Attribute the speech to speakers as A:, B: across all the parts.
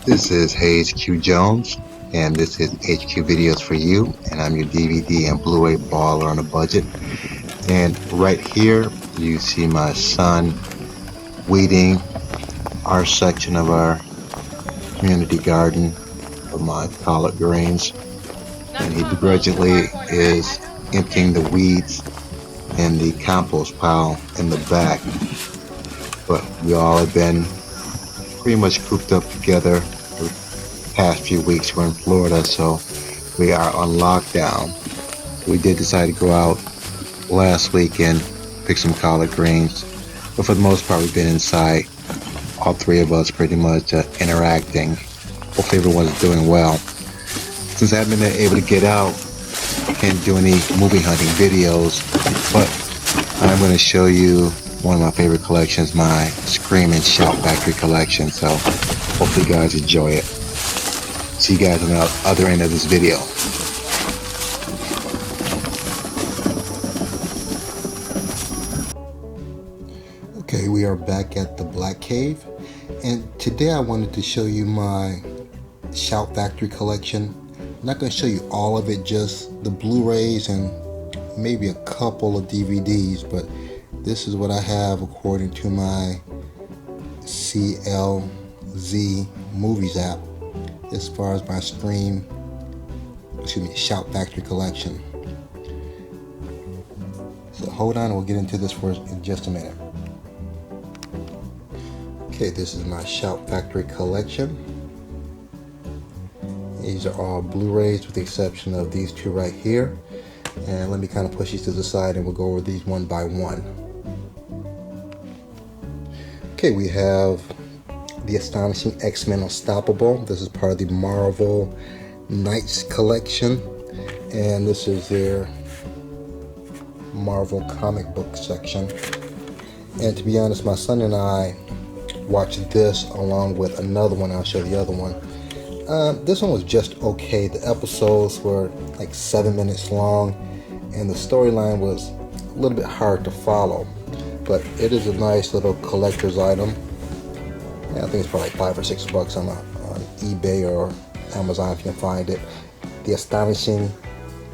A: This is Hayes Q Jones, and this is HQ Videos for You, and I'm your DVD and Blu-ray baller on a budget. And right here, you see my son weeding our section of our community garden of my collard greens, and he begrudgingly is emptying the weeds in the compost pile in the back. But we all have been pretty much cooped up together the past few weeks. We're in Florida, so we are on lockdown. We did decide to go out last week and pick some collard greens, but for the most part, we've been inside. All three of us pretty much interacting. Hopefully, everyone's doing well. Since I haven't been able to get out, I can't do any movie hunting videos, but I'm going to show you one of my favorite collections, my Scream and Shout Factory collection. So hopefully, you guys enjoy it. See you guys on the other end of this video. Okay, we are back at the Black Cave, and today I wanted to show you my Shout Factory collection. I'm not going to show you all of it, just the Blu-rays and maybe a couple of DVDs, but this is what I have according to my CLZ Movies app as far as my Shout Factory collection. So hold on, we'll get into this in just a minute. Okay, this is my Shout Factory collection. These are all Blu-rays with the exception of these two right here. And let me kind of push these to the side and we'll go over these one by one. Okay, we have The Astonishing X-Men Unstoppable. This is part of the Marvel Knights collection. And this is their Marvel comic book section. And to be honest, my son and I watched this along with another one. I'll show the other one. This one was just okay. The episodes were like 7 minutes long, and the storyline was a little bit hard to follow. But it is a nice little collector's item. Yeah, I think it's probably like $5 or $6 on eBay or Amazon if you can find it. The Astonishing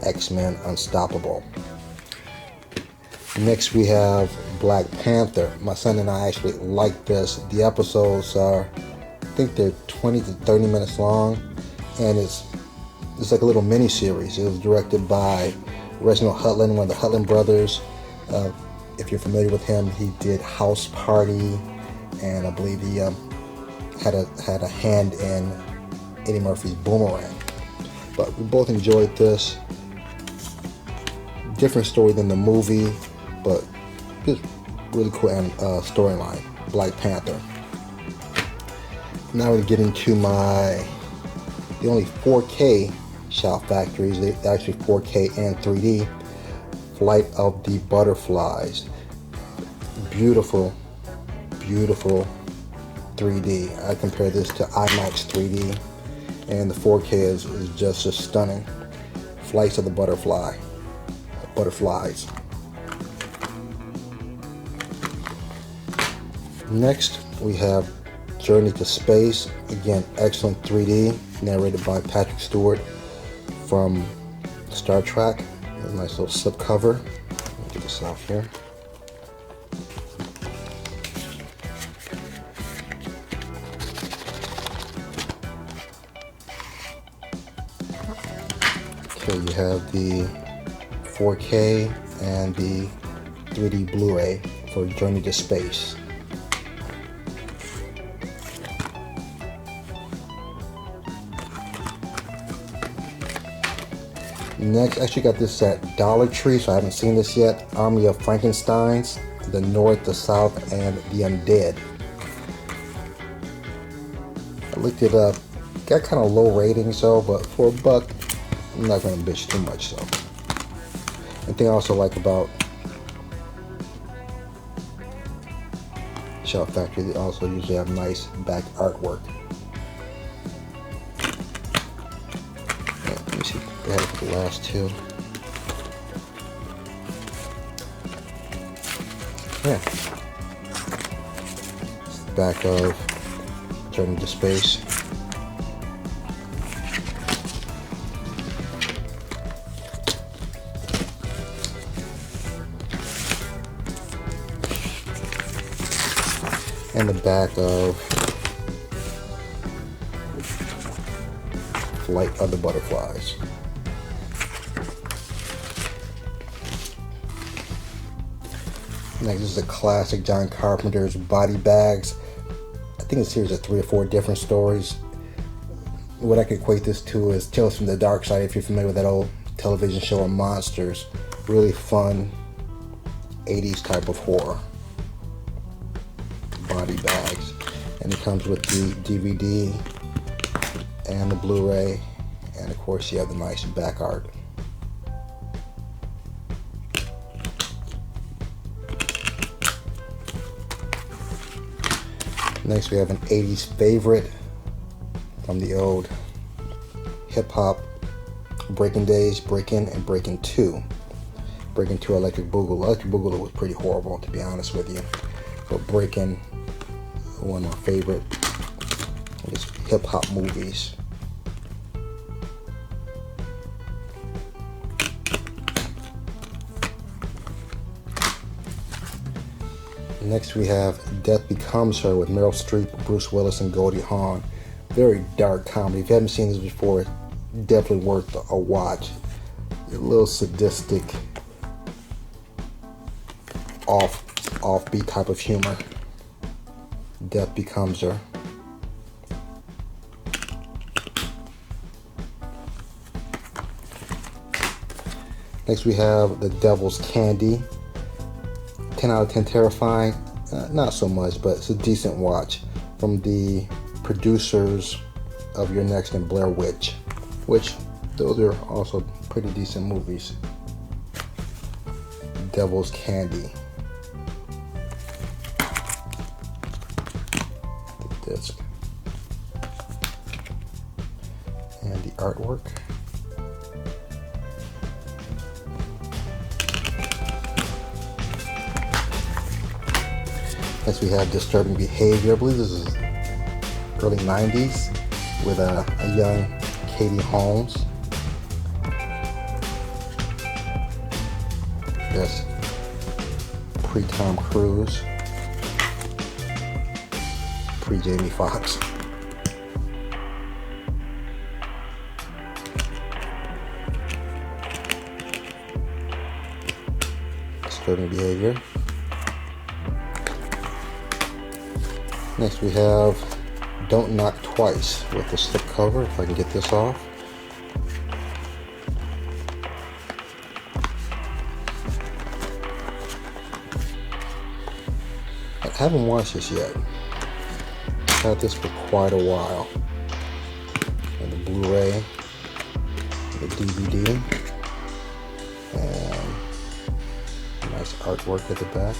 A: X-Men Unstoppable. Next we have Black Panther. My son and I actually like this. The episodes are, I think they're 20 to 30 minutes long, and it's like a little mini series. It was directed by Reginald Hudlin, one of the Hudlin brothers. If you're familiar with him, he did House Party, and I believe he had a hand in Eddie Murphy's Boomerang. But we both enjoyed this. Different story than the movie, but just really cool storyline. Black Panther. Now we get into the only 4K Shout Factories. They're actually 4K and 3D. Flight of the Butterflies. Beautiful, beautiful 3D. I compare this to IMAX 3D, and the 4K is just as stunning. Flights of the Butterflies. Next, we have Journey to Space. Again, excellent 3D, narrated by Patrick Stewart from Star Trek. A nice little slip cover. Let me get this off here. Okay, you have the 4K and the 3D Blu-ray for Journey to Space. Next, I actually got this at Dollar Tree, so I haven't seen this yet. Army of Frankensteins, The North, the South, and the Undead. I looked it up. Got kind of low ratings, so, but for $1, I'm not going to bitch too much. So, one thing I also like about Shout Factory, they also usually have nice back artwork. Let me see. They have it for the last two. Yeah. It's the back of Journey to Space.
B: and the back of Flight of the Butterflies. Next is a classic John Carpenter's Body Bags. I think it's a series of 3 or 4 different stories. What I could equate this to is Tales from the Dark Side, if you're familiar with that old television show on monsters. Really fun 80s type of horror. Body Bags. And it comes with the DVD and the Blu-ray, and of course you have the nice back art. Next we have an 80s favorite from the old hip-hop Breaking days, Breakin' and Breakin' 2. Breakin' 2 Electric Boogaloo. Electric Boogaloo was pretty horrible, to be honest with you. But Breakin', one of my favorite hip-hop movies. Next we have Death Becomes Her with Meryl Streep, Bruce Willis, and Goldie Hawn. Very dark comedy. If you haven't seen this before, it's definitely worth a watch. A little sadistic, offbeat type of humor. Death Becomes Her. Next we have The Devil's Candy. 10 out of 10 terrifying. Not so much, but it's a decent watch. From the producers of Your Next and Blair Witch, which those are also pretty decent movies. Devil's Candy. The disc. And the artwork. Next we have Disturbing Behavior. I believe this is early 90s with a young Katie Holmes. That's pre-Tom Cruise, pre-Jamie Foxx. Disturbing Behavior. Next we have Don't Knock Twice with the slipcover, if I can get this off. I haven't watched this yet. I've had this for quite a while. And the Blu-ray, the DVD, and nice artwork at the back.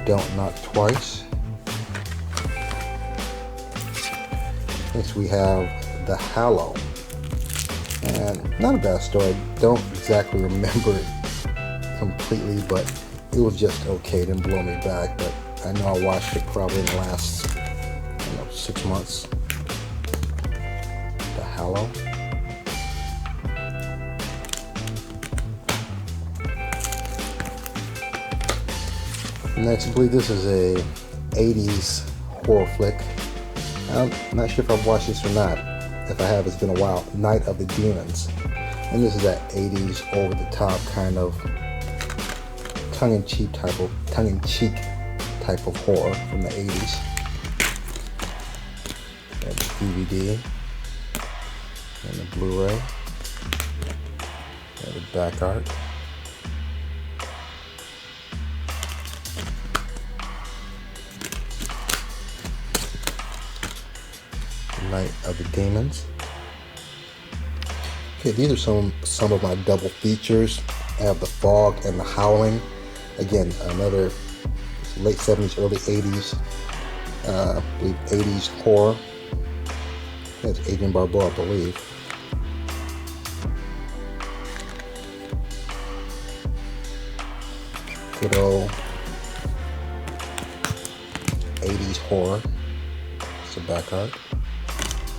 B: Don't Knock Twice. Next we have The Hallow. And not a bad story. Don't exactly remember it completely, but it was just okay. It didn't blow me back, but I know I watched it probably in the last 6 months. The Hallow. Next, I believe this is a 80s horror flick. I'm not sure if I've watched this or not. If I have, it's been a while. Night of the Demons. And this is that 80s over-the-top kind of tongue-in-cheek type of horror from the 80s. And the DVD and the Blu-ray and the back art. Night of the Demons. Okay, these are some of my double features. I have The Fog and The Howling. Again, another late 70s, early 80s, I believe 80s horror. That's Adrienne Barbeau, I believe. Good old 80s horror. It's the back art.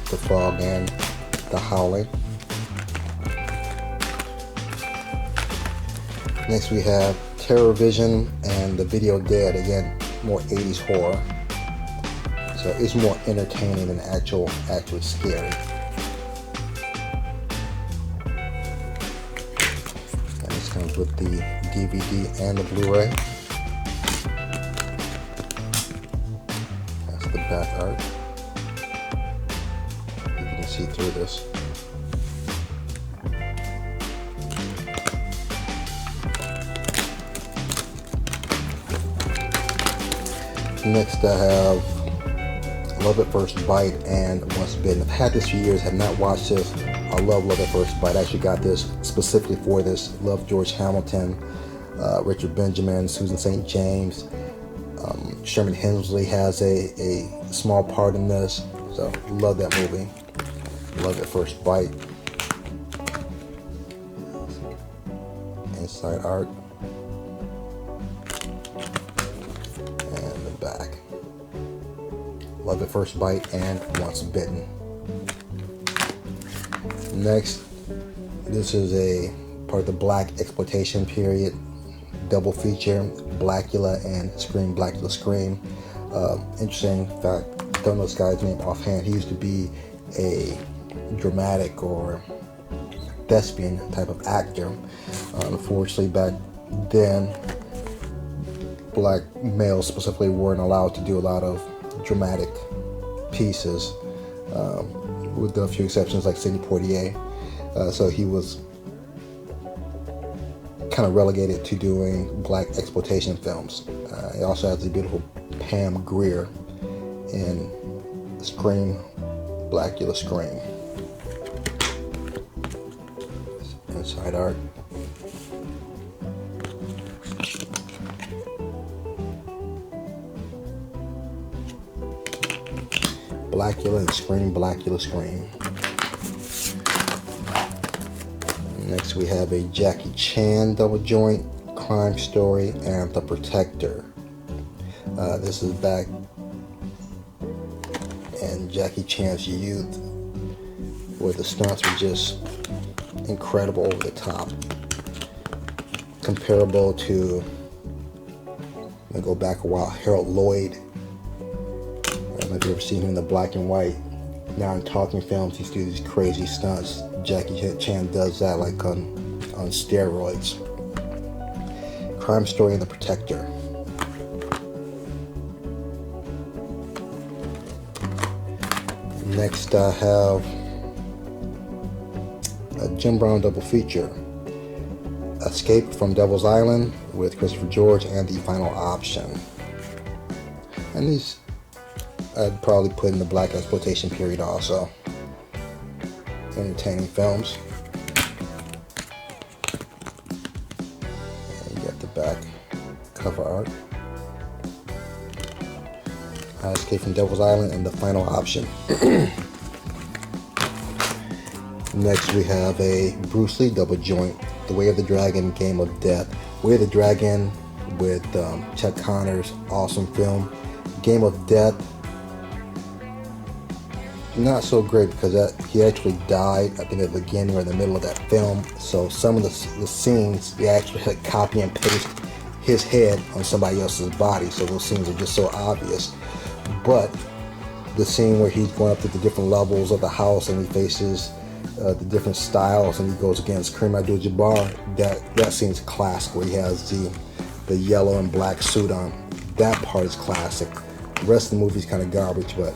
B: The Fog and The Howling. Next we have Terror Vision and The Video Dead. Again, more 80s horror. So it's more entertaining than actually scary. And this comes with the DVD and the Blu-ray. That's the back art. You can see through this. Next I have Love at First Bite and Once Bitten. I've had this for years, have not watched this. I love Love at First Bite. I actually got this specifically for this. Love George Hamilton, Richard Benjamin, Susan St. James. Sherman Hemsley has a small part in this. So love that movie. Love at First Bite. Inside art. Back. Love at First Bite and Once Bitten. Next, this is a part of the Black exploitation period double feature, Blackula and Scream, Blackula Scream. Interesting fact, don't know this guy's name offhand. He used to be a dramatic or thespian type of actor. Unfortunately, back then, black males specifically weren't allowed to do a lot of dramatic pieces, with a few exceptions like Sidney Poitier. So he was kind of relegated to doing black exploitation films. He also has the beautiful Pam Grier in Scream, Blackula Scream. Inside art. Blackula and Scream, Blackula Scream. Next we have a Jackie Chan double joint, Crime Story and The Protector. This is back in Jackie Chan's youth, where the stunts were just incredible, over the top. Comparable to, let me go back a while, Harold Lloyd. I don't know if you've ever seen him in the black and white. Now in talking films, he's doing these crazy stunts. Jackie Chan does that like on steroids. Crime Story and The Protector. Next I have a Jim Brown double feature. Escape from Devil's Island with Christopher George and The Final Option. And these I'd probably put in the black exploitation period also. Entertaining films. And you got the back cover art. Escape from Devil's Island and The Final Option. Next we have a Bruce Lee double joint, The Way of the Dragon, Game of Death. Way of the Dragon with Chuck Connor's awesome film. Game of Death, not so great because he actually died, I think, at the beginning or in the middle of that film. So some of the scenes, they actually had copy and paste his head on somebody else's body. So those scenes are just so obvious. But the scene where he's going up to the different levels of the house and he faces the different styles and he goes against Kareem Abdul-Jabbar, that scene's classic, where he has the yellow and black suit on. That part is classic. The rest of the movie's kind of garbage, but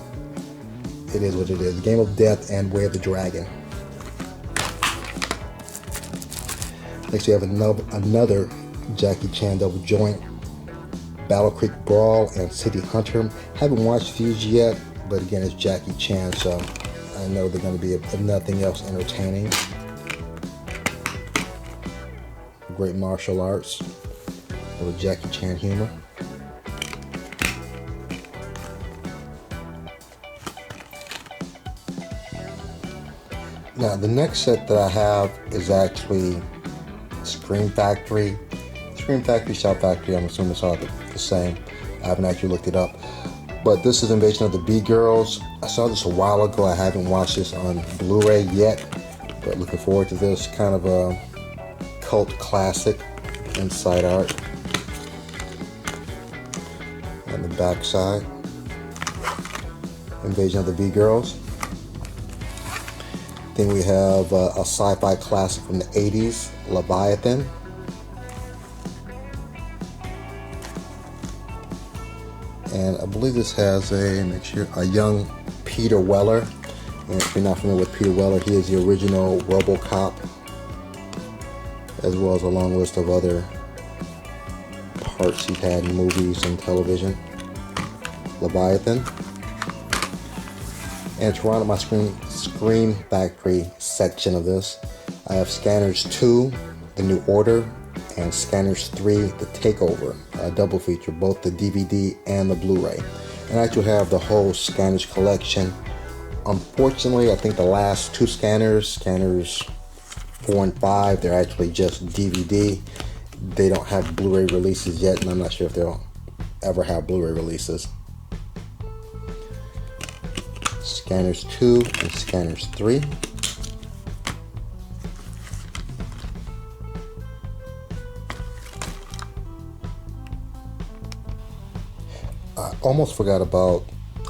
B: it is what it is. Game of Death and Way of the Dragon. Next we have another Jackie Chan double joint, Battle Creek Brawl and City Hunter. Haven't watched these yet, but again, it's Jackie Chan, so I know they're going to be, if nothing else, entertaining. Great martial arts with Jackie Chan humor. Now the next set that I have is actually Scream Factory. Scream Factory, Shout Factory, I'm assuming it's all the same. I haven't actually looked it up. But this is Invasion of the B-Girls. I saw this a while ago. I haven't watched this on Blu-ray yet, but looking forward to this. Kind of a cult classic. inside art, and the back side. Invasion of the V-Girls. Then we have a sci-fi classic from the 80s, Leviathan. And I believe this has a young Peter Weller. And if you're not familiar with Peter Weller, he is the original RoboCop, as well as a long list of other parts he's had in movies and television. Leviathan. And to round out my Scream Factory section of this, I have Scanners 2, The New Order, and Scanners 3, The Takeover, a double feature, both the DVD and the Blu-ray. And I actually have the whole Scanners collection. Unfortunately, I think the last two Scanners 4 and 5, they're actually just DVD. They don't have Blu-ray releases yet, and I'm not sure if they'll ever have Blu-ray releases. Scanners 2 and Scanners 3. I almost forgot about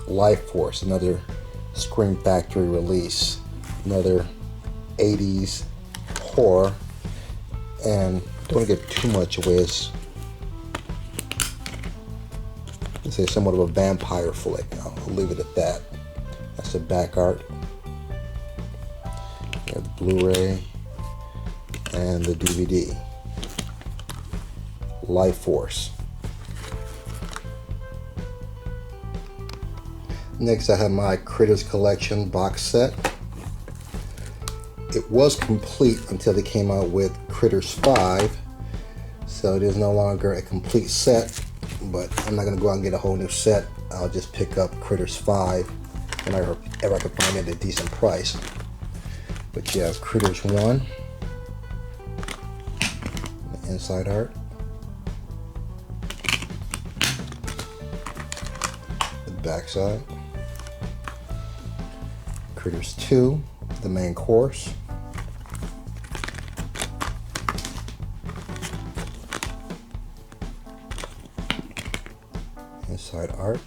B: Life Force, another Scream Factory release, another 80s horror, and don't give too much away. It's somewhat of a vampire flick. I'll leave it at that. That's the back art. You have the Blu-ray and the DVD. Life Force. Next, I have my Critters Collection box set. It was complete until they came out with Critters 5, so it is no longer a complete set, but I'm not going to go out and get a whole new set. I'll just pick up Critters 5 whenever I can find it at a decent price. But you have Critters 1, the inside art, the back side, Critters 2, the main course, inside art,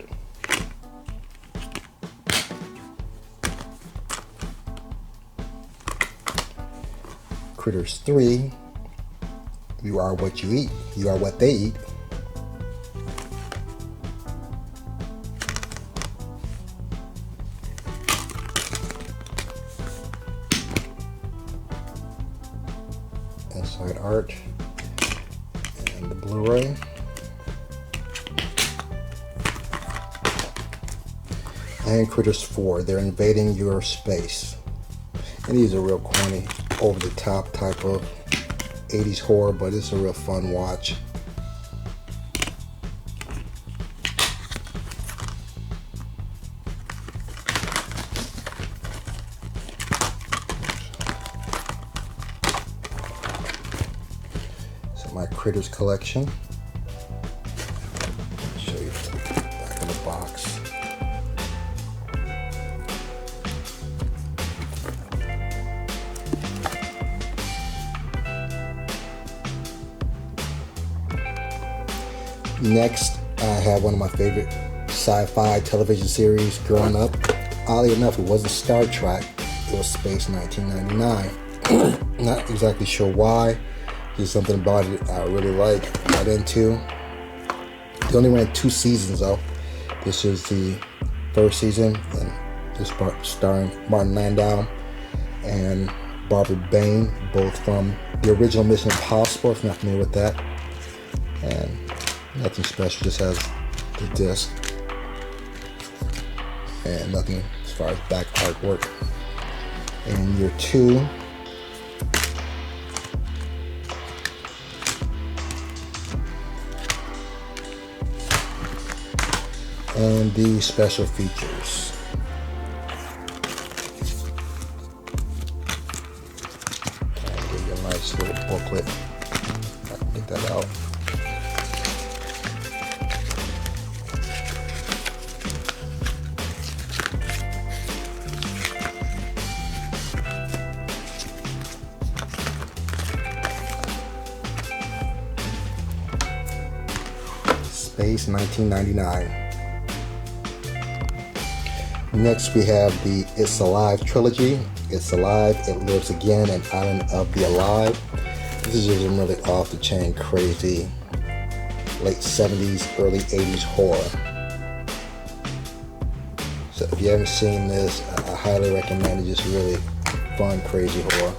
B: Critters 3, you are what you eat, you are what they eat. Inside art and the Blu-ray. And Critters 4, they're invading your space. And these are real corny, over-the-top type of 80s horror, but it's a real fun watch. So my Critters collection. I'll show you the back of the box. Next, I have one of my favorite sci-fi television series growing up. Oddly enough, it wasn't Star Trek, it was Space 1999. Not exactly sure why, just something about it I really got into. They only ran 2 seasons though. This is the first season, and this part starring Martin Landau and Barbara Bain, both from the original Mission Impossible, if you're not familiar with that. And nothing special, just has the disc and nothing as far as back artwork. And year 2, and the special features. And give you a nice little booklet. I can get that out. Place, 1999. Next we have the It's Alive trilogy. It's Alive, It Lives Again, and Island of the Alive. This is just a really off the chain, crazy, late 70s, early 80s horror. So if you haven't seen this, I highly recommend it. Just really fun, crazy horror.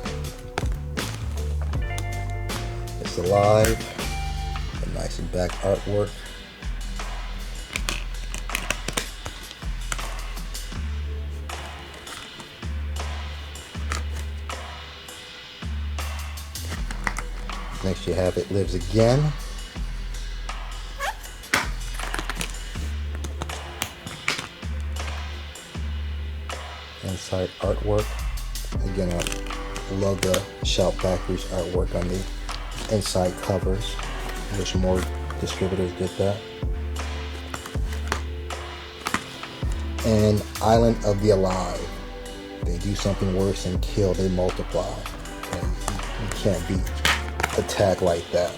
B: It's Alive, a nice back artwork. Next you have It Lives Again. Inside artwork. Again, I love the Shout Factory's artwork on the inside covers. Wish more distributors did that. And Island of the Alive. They do something worse than kill, they multiply. And you can't beat a tag like that.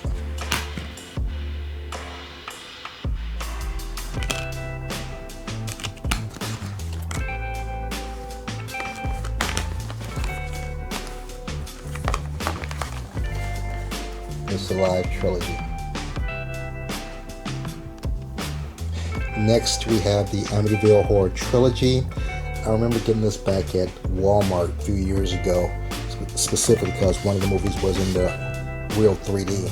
B: It's Alive trilogy. Next we have the Amityville Horror trilogy. I remember getting this back at Walmart a few years ago, specifically because one of the movies was in the real 3D.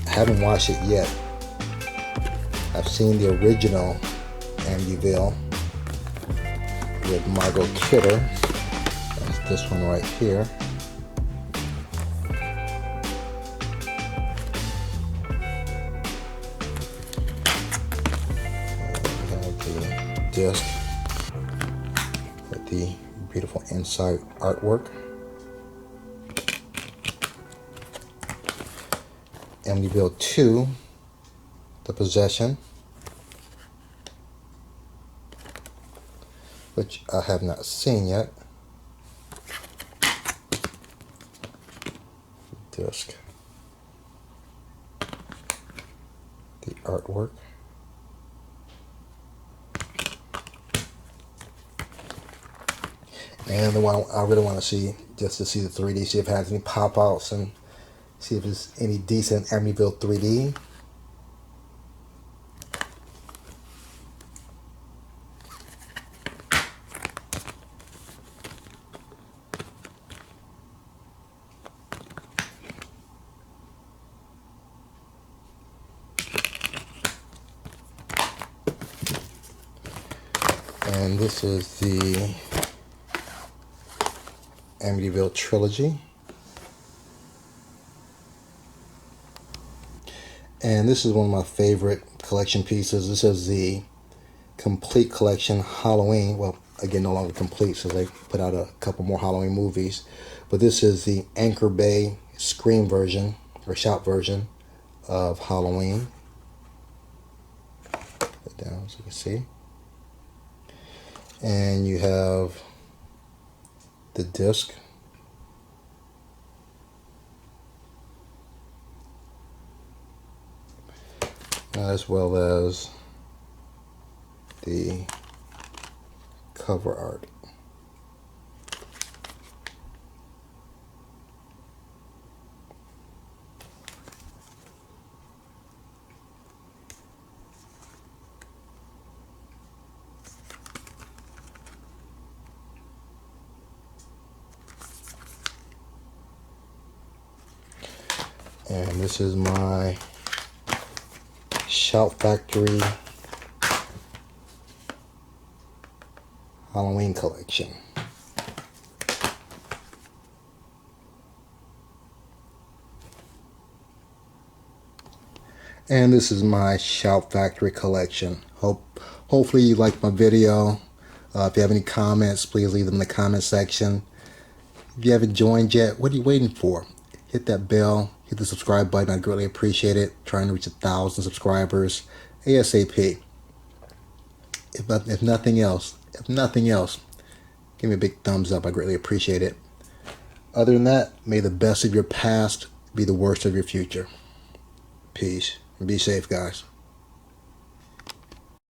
B: I haven't watched it yet. I've seen the original Amityville with Margot Kidder. That's this one right here. We have the disc with the beautiful inside artwork. Amityville 2, The Possession, which I have not seen yet. Disc, the artwork, and the one I really want to see, just to see the 3D, see if it has any pop-outs and see if there's any decent Amityville 3D. And this is the Amityville trilogy. And this is one of my favorite collection pieces. This is the complete collection Halloween. Well, again, no longer complete, so they put out a couple more Halloween movies. But this is the Anchor Bay Scream version, or Shout version of Halloween. Put it down so you can see. And you have the disc. As well as the cover art. And this is my Shout Factory Halloween collection. And this is my Shout Factory collection. Hopefully you liked my video. If you have any comments, please leave them in the comment section. If you haven't joined yet, what are you waiting for? Hit that bell, hit the subscribe button. I'd greatly appreciate it. Trying to reach 1,000 subscribers ASAP. If nothing else, give me a big thumbs up. I greatly appreciate it. Other than that, may the best of your past be the worst of your future. Peace. And be safe, guys.